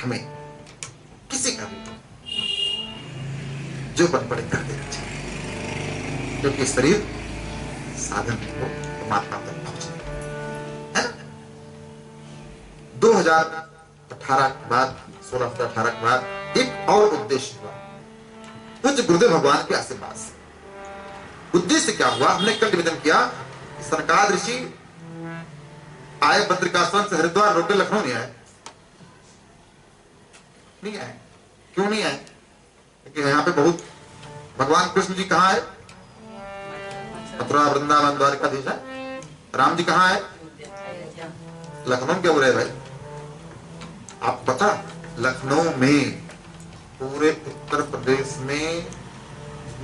हमें किसी का भी जो बन पड़े कर देना चाहिए, क्योंकि शरीर साधन को परमात्मा तक पहुंचने है ना। 2018 के बाद 16-18 के बाद एक और उद्देश्य हुआ पूज्य गुरुदेव भगवान के आशीर्वाद से। उद्देश्य क्या हुआ? हमने कल निवेदन किया, सनकाद ऋषि आए बद्रिकाश्रम से हरिद्वार रोके लखनऊ नहीं आए। नहीं आए। क्यों नहीं आए? क्योंकि यहाँ पे बहुत भगवान कृष्ण जी कहाँ है? मथुरा वृंदावन द्वारकाधीश है। राम जी कहाँ है? लखनऊ क्यों रहे भाई? आप पता लखनऊ में पूरे उत्तर प्रदेश में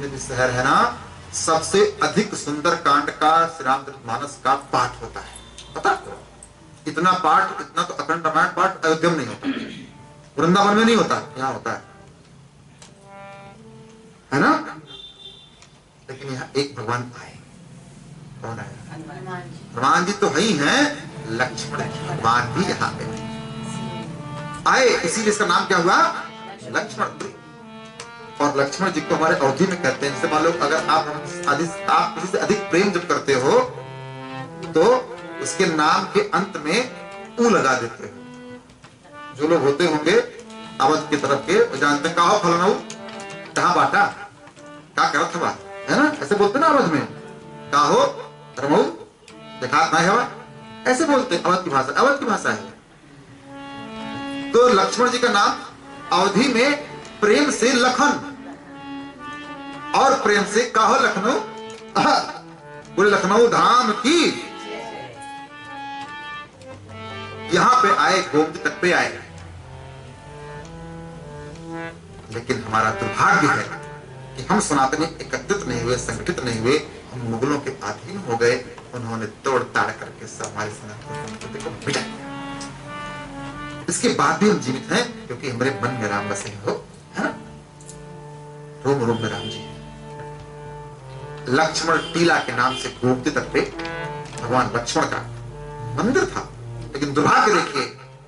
जो शहर है ना, सबसे अधिक सुंदर कांड का श्री रामचरितमानस का पाठ होता है। पता इतना पाठ, इतना तो अखंड रामायण पाठ अयोध्या में नहीं होता, वृंदावन में नहीं होता, यहाँ होता है ना। लेकिन यहाँ एक भगवान आए। कौन आया? हनुमान जी तो ही हैं, लक्ष्मण भगवान भी यहाँ पे आए, इसीलिए इसका नाम क्या हुआ? लक्ष्मण। और लक्ष्मण जी को हमारे अवधि में कहते हैं। जैसे मान लो अगर आप किसी से अधिक प्रेम जब करते हो तो उसके नाम के अंत में ऊ लगा देते हो। जो लोग होते होंगे अवध की तरफ के, जानते हैं कहा फलना कहा बाटा क्या करत हवा, है ना, ऐसे बोलते ना अवध में, काहो रमऊ देखा ना हवा, ऐसे बोलते अवध की भाषा, अवध की भाषा है। तो लक्ष्मण जी का नाम अवधि में प्रेम से लखन और प्रेम से काहो लखनऊ, बोले लखनऊ धाम की। यहां पे आए, गोमती तक पे आए। लेकिन हमारा दुर्भाग्य है कि हम सनातनी एकत्रित नहीं हुए, संगठित नहीं हुए, हम मुगलों के अधीन हो गए। उन्होंने तोड़ ताड़ करके हमारी सनातन संस्कृति को मिटा दिया। इसके बाद भी हम जीवित हैं क्योंकि हमारे मन में राम बसे हो, है ना, रोम रोम में राम जी। लक्ष्मण टीला के नाम से गोमती तक पे भगवान लक्ष्मण का मंदिर था। लेकिन दुर्भाग्य देखिए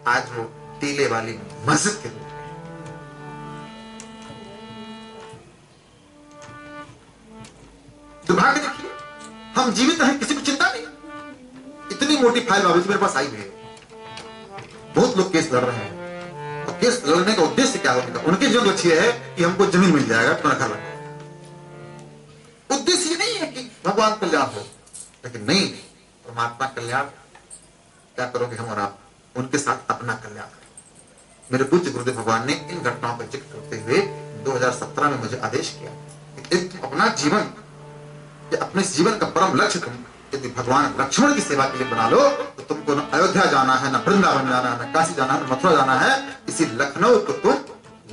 आज वो टीले वाली मस्जिद के रूप में। दुर्भाग्य देखिए हम जीवित हैं, किसी को चिंता नहीं। इतनी मोटी फाइल बाबू जी मेरे पास आई है, बहुत लोग केस लड़ रहे हैं। और केस लड़ने का उद्देश्य क्या होगा? उनके जो लक्ष्य है कि हमको जमीन मिल जाएगा, अपना घर लगा। उद्देश्य नहीं है कि भगवान कल्याण हो, लेकिन नहीं, परमात्मा कल्याण क्या करोगे हम और आप? उनके साथ अपना कल्याण करें। मेरे पूज्य गुरुदेव भगवान ने इन घटनाओं का जिक्र करते हुए 2017 में मुझे आदेश किया कि तुम अपना जीवन, अपने जीवन का परम लक्ष्य तुम यदि भगवान लक्ष्मण की सेवा के लिए बना लो तो तुमको न अयोध्या जाना है, न वृंदावन जाना है, न काशी जाना है, न मथुरा जाना है। इसी लखनऊ को तुम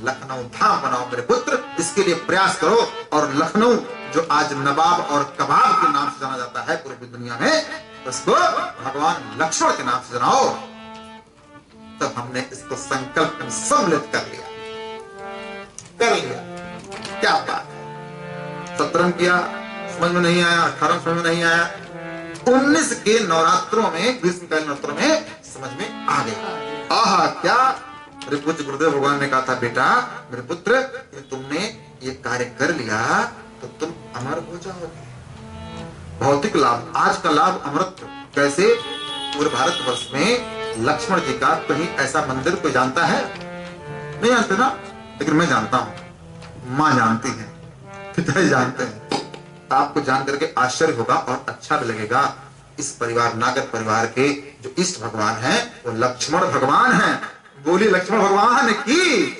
लखनऊ धाम बनाओ मेरे पुत्र। इसके लिए प्रयास करो। और लखनऊ जो आज नवाब और कबाब के नाम से जाना जाता है पूरी दुनिया में, उसको भगवान लक्ष्मण के नाम से जनाओ। तब हमने इसको संकल्प में सम्मिलित कर लिया। क्या बात है। 17 किया, समझ में नहीं आया, 18 समझ में नहीं आया, 19 के नवरात्रों में, ग्रीष्मकालीन नवरात्रों में समझ में आ गया। आहा क्या! मेरे पूज्य गुरुदेव भगवान ने कहा था, बेटा मेरे पुत्र तुमने ये कार्य कर लिया तो तुम अमर हो जाओगे। भौतिक लाभ, आज का लाभ अमरत्व। कैसे? पूरे भारतवर्ष में लक्ष्मण जी का कहीं ऐसा मंदिर कोई जानता है? नहीं जानते ना, लेकिन मैं जानता हूं, मां जानती है, पिताजी जानते हैं। आपको जान करके आश्चर्य होगा और अच्छा भी लगेगा। इस परिवार, नागर परिवार के जो इष्ट भगवान हैं वो लक्ष्मण भगवान हैं। बोली लक्ष्मण भगवान की।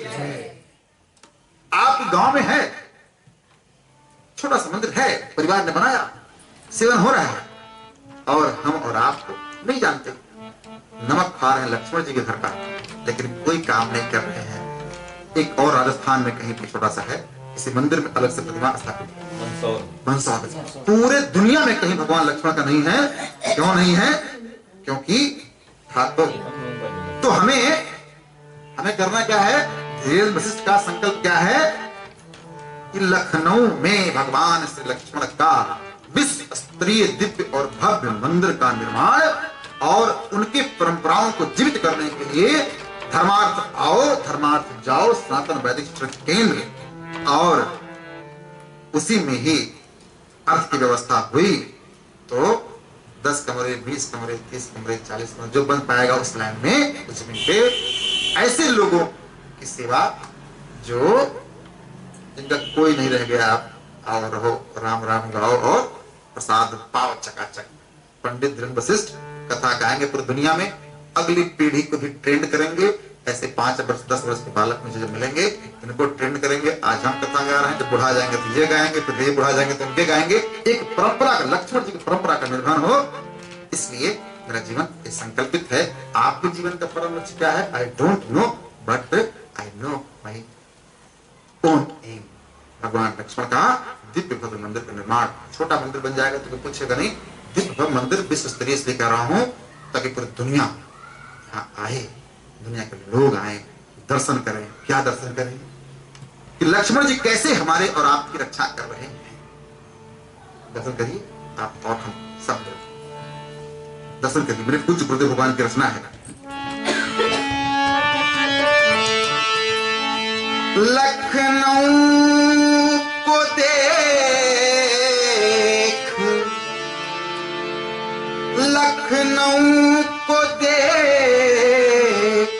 आपके गांव में है, छोटा सा मंदिर है, परिवार ने बनाया, सेवन हो रहा है, और हम और आप नहीं जानते। नमक खा रहे हैं लक्ष्मण जी के घर का, लेकिन कोई काम नहीं कर रहे हैं। एक और राजस्थान में कहीं पे छोटा सा है, इसी मंदिर में अलग से प्रतिमा स्थापित है। पूरे दुनिया में कहीं भगवान लक्ष्मण का नहीं है। क्यों नहीं है? क्योंकि तो हमें करना क्या है? धीरेन्द्र वशिष्ठ का संकल्प क्या है कि लखनऊ में भगवान श्री लक्ष्मण का विश्व स्तरीय दिव्य और भव्य मंदिर का निर्माण और उनकी परंपराओं को जीवित करने के लिए धर्मार्थ आओ, धर्मार्थ जाओ, सनातन वैदिक चरित्र केंद्र, और उसी में ही अर्थ की व्यवस्था हुई तो 10 कमरे, 20 कमरे, 30 कमरे, 40 कमरे जो बन पाएगा उस लाइन में, उस जमीन पे ऐसे लोगों की सेवा जो जिनका कोई नहीं रह गया, आप आओ रहो, राम राम गाओ और प्रसाद पाओ चकाचक। पंडित धीरेन्द्र वशिष्ठ कथा गाएंगे पूरी दुनिया में, अगली पीढ़ी को भी ट्रेंड करेंगे। ऐसे 5 वर्ष 10 वर्ष के बालक मुझे जब मिलेंगे इनको ट्रेंड करेंगे। आज हम कथा गा रहे हैं, जब बुढ़ा जाएंगे तो ये गाएंगे, फिर ये बुढ़ा जाएंगे तो उनके गाएंगे। एक परंपरा का, लक्ष्मण जी की परंपरा का निर्माण हो, इसलिए मेरा जीवन संकल्पित है। आपके जीवन का परम लक्ष्य क्या है? I don't know, but I know my own aim. भगवान लक्ष्मण का दिव्य भव्य मंदिर का निर्माण। छोटा मंदिर बन जाएगा तो कोई पूछेगा नहीं, दिव्य भव्य मंदिर विश्व स्तरीय इसलिए कह रहा हूं ताकि पूरी दुनिया यहाँ आए, दुनिया के लोग आए, दर्शन करें। क्या दर्शन करें कि लक्ष्मण जी कैसे हमारे और आपकी रक्षा कर रहे हैं। दर्शन करिए आप और हम सब दर्शन करिए। मेरे पूज्य गुरुदेव भगवान की रचना है। लखनऊ को देख, लखनऊ को देख,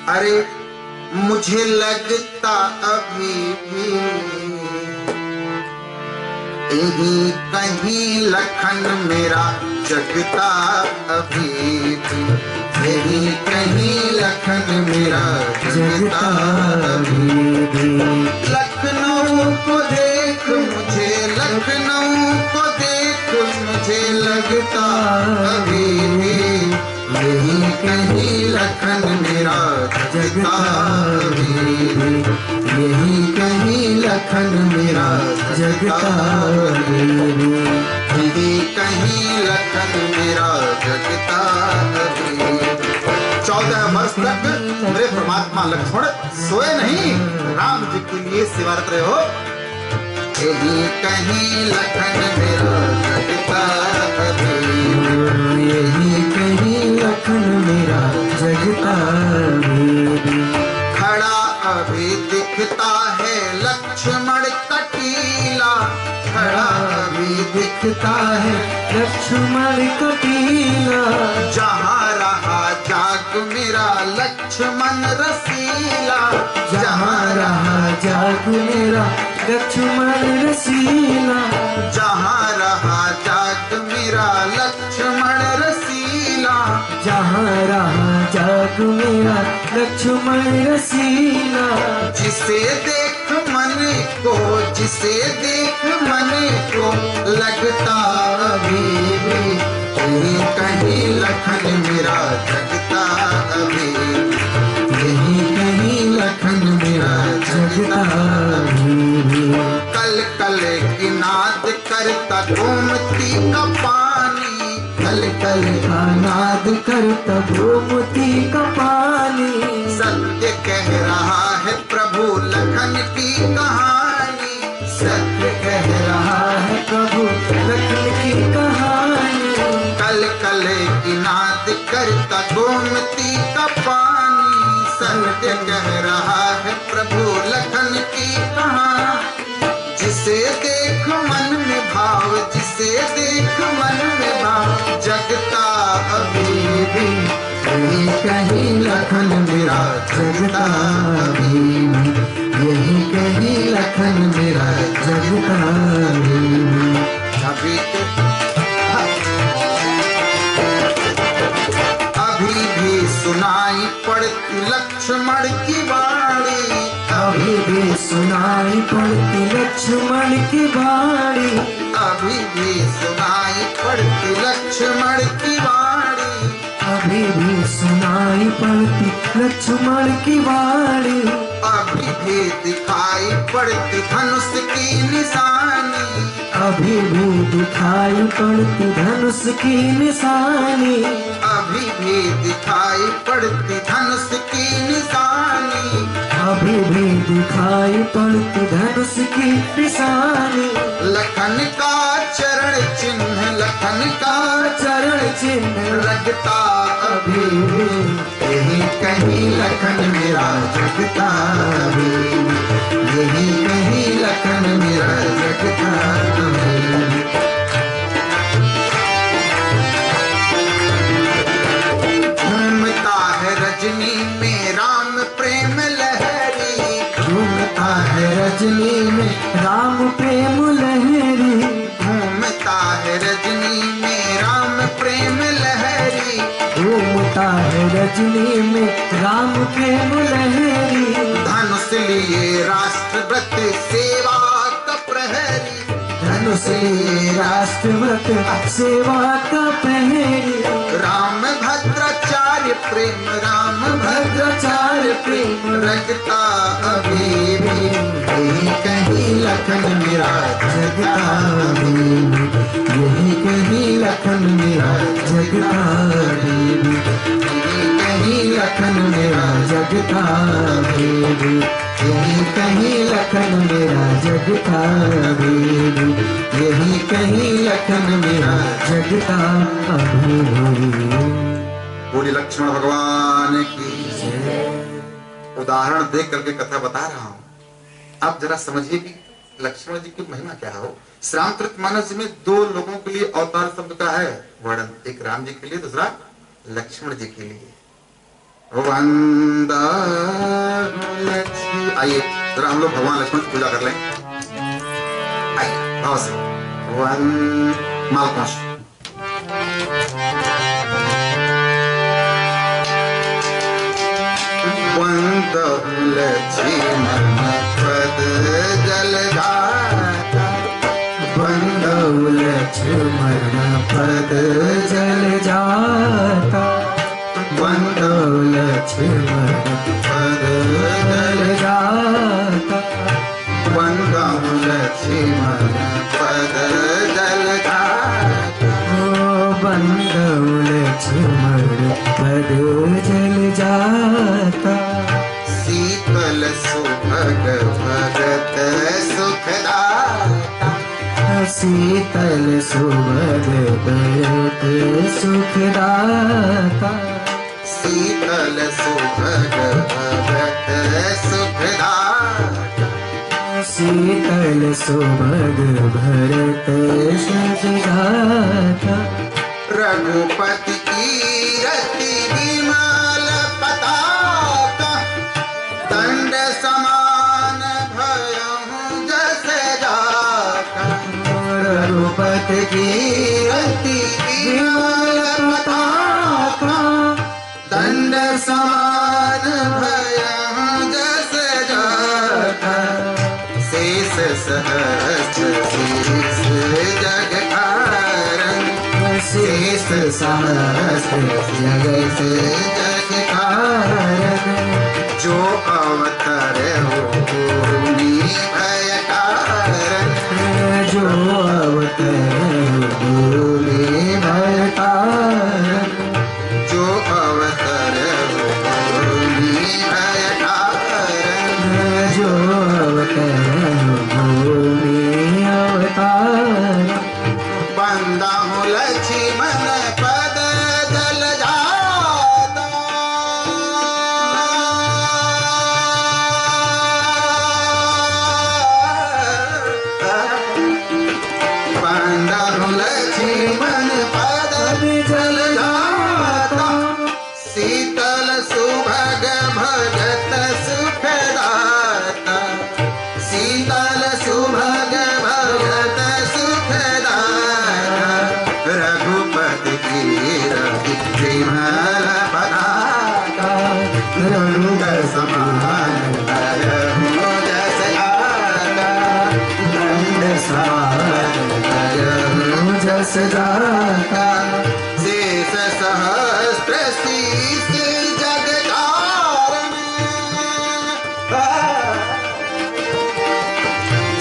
अरे मुझे लगता अभी भी यहीं कहीं लखन मेरा जगता अभी भी, यहीं कहीं लखन मेरा जगता अभी भी। लखनऊ को देख मुझे, लखनऊ को देख मुझे लगता अभी भी यहीं कहीं लखन मेरा जगता अभी भी, यहीं कहीं लखन मेरा जगता अभी भी, यहीं कहीं लखन मेरा जगता अभी। 14 वर्ष तक मेरे परमात्मा लक्ष्मण सोए नहीं, राम जी के लिए सेवारत रहे हो। यहीं कहीं लखन मेरा जगता अभी, यहीं कहीं लखन मेरा जगता अभी। खड़ा अभी दिखता है लक्ष्मण कटीला, खड़ा अभी दिखता है लक्ष्मण कटीला। जहाँ रहा जाग मेरा लक्ष्मण रसीला, जहाँ रहा जाग मेरा लक्ष्मण रसीला, जहाँ रहा जाग मेरा लक्ष्मण रसीला, जहाँ रहा जाग मेरा लक्ष्मण रसीला। जिसे देख मन को, जिसे देख मन को लगता अभी भी यहीं कहीं लखन मेरा जगता अभी, यहीं कहीं लखन मेरा जगता अभी। कल कल की नाद करता गोमती का पानी, कल कल का नाद करता गोमती का पानी। सत्य कह रहा है प्रभु लखन की कहानी, सत्य कह रहा है प्रभु लखन की कहानी। कल कल की नाद करता गोमती का पानी, सत्य कह रहा है प्रभु लखन की कहानी। जिसे देख मन में भाव, जिसे देख मन में भाव जगता अभी भी यहीं कहीं लखन मेरा जगता अभी भी, यहीं कहीं लखन मेरा जगता अभी भी। अभी भी सुनाई पड़ती लक्ष्मण की वाणी, अभी भी सुनाई पड़ती लक्ष्मण की वाणी, अभी भी सुनाई पड़ती लक्ष्मण की वाणी, अभी भी सुनाई पड़ती लक्ष्मण की वाणी। अभी भी दिखाई पड़ती धनुष की निशानी, अभी भी दिखाई पड़ती धनुष की निशानी, अभी भी दिखाई पड़ती धनुष की निशानी, अभी भी दिखाई पड़ती धनुष की निशानी। लखन का चरण चिन्ह, लखन का चरण चिन्ह लगता अभी भी यहीं कहीं लखन मेरा जगता बेबी, यही कहीं लखन मेरा जगता बेबी। घूमता है रजनी में राम प्रेम लहरी, घूमता है रजनी में राम प्रेम लहरी, घूमता है रजनी में राम प्रेम लहरी, घूमता है रजनी में राम प्रेम लहरी। धनुष लिए राष्ट्रव्रत सेवा का प्रहरी, धनुष लिए राष्ट्रव्रत सेवा का प्रहरी। राम भद्राचार्य प्रेम, राम भद्राचार्य प्रेम रखता अभी भी, यही कहीं लखन मेरा जगता बेबी, यही कहीं लखन मेरा जगता बेबी, यही कहीं लखन मेरा जगता बेबी, यही कहीं लखन मेरा जगता बेबी, यही कहीं लखन मेरा जगता बेबी। बोले लक्ष्मण भगवान की उदाहरण देख करके कथा बता रहा हूं। अब जरा समझिए कि लक्ष्मण जी की महिमा क्या हो। श्री रामचरितमानस में दो लोगों के लिए अवतार शब्द का है वर्णन, एक राम जी के लिए, दूसरा लक्ष्मण जी के लिए। वंदा लक्ष्मी, आइए जरा हम लोग भगवान लक्ष्मण की पूजा कर लें। आइए भाव से वन मालकोश। लक्ष्मण पद जल जाता, बंदौ लक्ष्मण पद जल जाता, बंदौ लक्ष्मण पद जल जाता, बंदौ लक्ष्मण पद जल जाता, बंदौ लक्ष्मण पद जल जाता। शीतल सुभग भगत सुखदाता, शीतल सुभग भगत सुखदाता, शीतल सुभग भगत सुखदाता, शीतल सुभग भरत सुखदाता। रघुपति कीरति विमल पताका, दंड समान भयहु जस जाका, रघुपति कीरति विमल पताका, दंड समान भयहु जस जाका। शेष सहस्त्र शीर्ष जग कारण, शेष सहस्त्र जगत जग कारण। जो अवतर हो भूमि भय कारण, जो अवतर हो भूमि भय कारण, जो अवतर हो भूमि भय कारण, जो अवतर हो भूमि अवतार। बंदा हूँ लक्ष्मण पद जल जाता, बंदा हूँ लक्ष्मण पद जल जाता, शीतल सुभग भगत सुखदाता, शीतल सुभग भगत सुखदाता। रघुपति कीरति विमल पताका, रंग समान भयहु जस जाका, दंड समान भयहु जस जाका। शेष सहस्त्र शीर्ष जग कारण,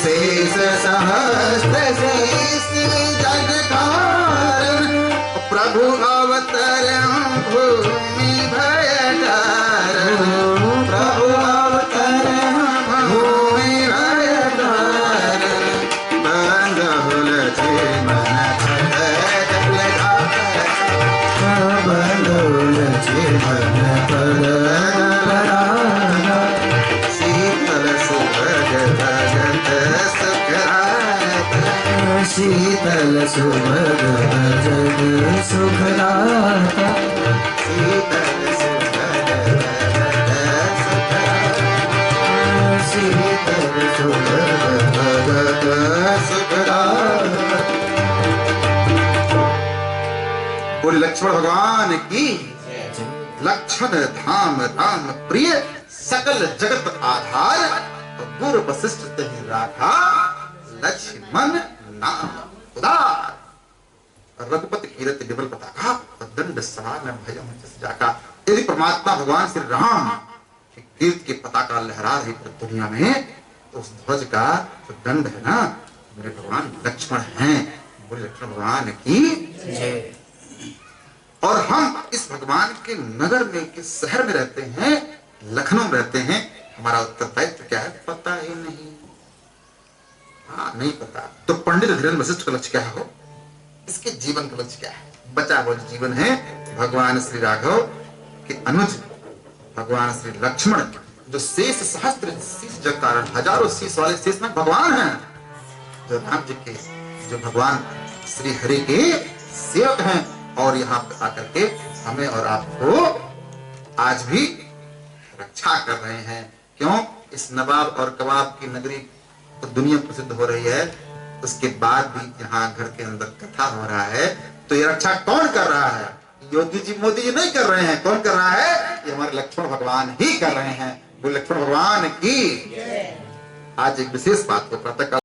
शेष सहस्त्र शीर्ष जग कारण। प्रभु अवतर भूमि भय कारण, प्रभु अवतर भूमि भय कारण। बंदौ लक्ष्मण पद जल जाता, बंदौ लक्ष्मण शीतल सुभग भजन सुखदाता, शीतल सुभग भजन सुखदाता, शीतल सुभग भजन सुखदाता। बोले लक्ष्मण भगवान की। लक्ष्मण धाम राम प्रिय, सकल जगत आधार, गुरु वशिष्ठ तहि राखा, लक्ष्मण नाम उदार। रघुपति कीरति विमल पताका, दंड समान भयम जस जाका। यदि परमात्मा भगवान श्री राम की कीर्ति की पताका लहरा रही पूरी दुनिया में, तो उस ध्वज का जो दंड है ना, मेरे भगवान लक्ष्मण हैं। बोले लक्ष्मण भगवान की। और हम इस भगवान के नगर में, के शहर में रहते हैं, लखनऊ में रहते हैं। हमारा उत्तरदायित्व क्या है पता ही नहीं। हाँ, नहीं पता। तो पंडित धीरेन्द्र वशिष्ठ का लक्ष्य क्या हो, इसके जीवन का लक्ष्य क्या है? बचा हुआ जीवन है भगवान श्री राघव के अनुज भगवान श्री लक्ष्मण, जो शेष सहस्त्र शीश जग कारण, हजारों शीश वाले शेष में भगवान हैं, जो राम जी के, जो भगवान श्री हरि के सेवक हैं। और यहाँ पे आकर के हमें और आपको आज भी रक्षा कर रहे हैं। क्यों? इस नवाब और कबाब की नगरी तो दुनिया प्रसिद्ध हो रही है, उसके बाद भी यहाँ घर के अंदर कथा हो रहा है। तो ये रक्षा कौन कर रहा है? योगी जी मोदी जी नहीं कर रहे हैं। कौन कर रहा है? ये हमारे लक्ष्मण भगवान ही कर रहे हैं। वो लक्ष्मण भगवान की। आज एक विशेष बात को प्रातः